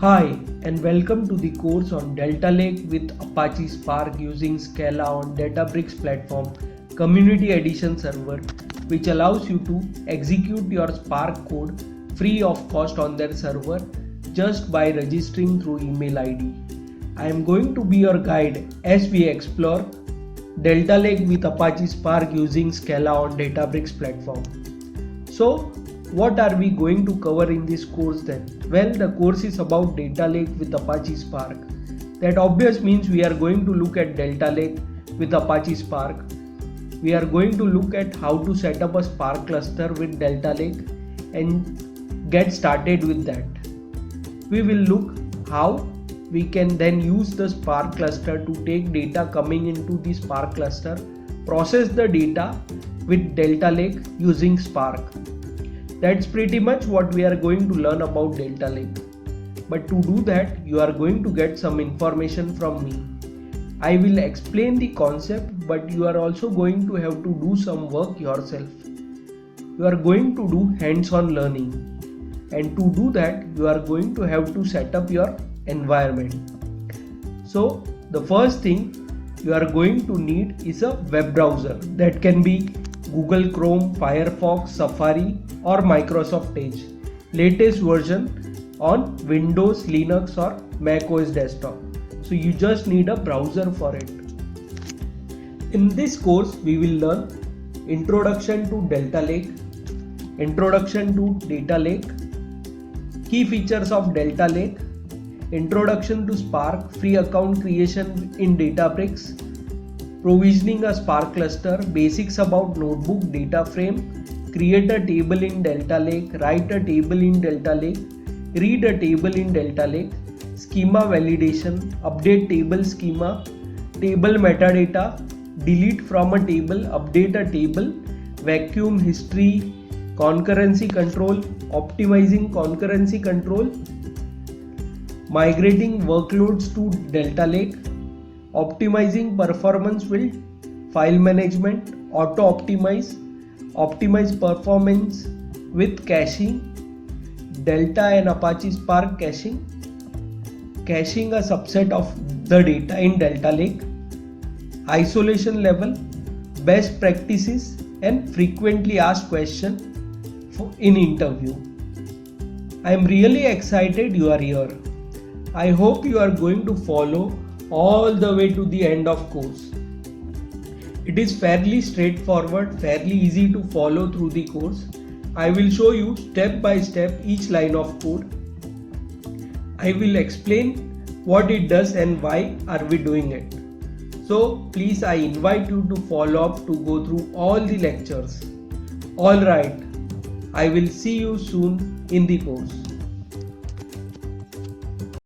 Hi and welcome to the course on Delta Lake with Apache Spark using Scala on Databricks platform Community Edition server, which allows you to execute your Spark code free of cost on their server just by registering through email ID. I am going to be your guide as we explore Delta Lake with Apache Spark using Scala on Databricks platform. So, what are we going to cover in this course then? Well, the course is about Delta Lake with Apache Spark. That obvious means we are going to look at Delta Lake with Apache Spark. We are going to look at how to set up a Spark cluster with Delta Lake and get started with that. We will look how we can then use the Spark cluster to take data coming into the Spark cluster, process the data with Delta Lake using Spark. That's pretty much what we are going to learn about Delta Lake. But to do that, you are going to get some information from me. I will explain the concept, but you are also going to have to do some work yourself. You are going to do hands-on learning. And to do that, you are going to have to set up your environment. So, the first thing you are going to need is a web browser. That can be Google Chrome, Firefox, Safari or Microsoft Edge. Latest version on Windows, Linux or Mac OS desktop. So you just need a browser for it. In this course, we will learn Introduction to Delta Lake, Introduction to Data Lake, Key features of Delta Lake, Introduction to Spark, free account creation in Databricks, provisioning a Spark cluster, basics about notebook data frame, create a table in Delta Lake, write a table in Delta Lake, read a table in Delta Lake, schema validation, update table schema, table metadata, delete from a table, update a table, vacuum history, concurrency control, optimizing concurrency control, migrating workloads to Delta Lake, optimizing performance build, file management, auto optimize, optimize performance with caching, Delta and Apache Spark caching, caching a subset of the data in Delta Lake, isolation level, best practices and frequently asked questions in interview. I am really excited you are here. I hope you are going to follow all the way to the end of course. It is fairly straightforward, fairly easy to follow through the course. I will show you step by step each line of code. I will explain what it does and why are we doing it. So please, I invite you to follow up to go through all the lectures. Alright, I will see you soon in the course.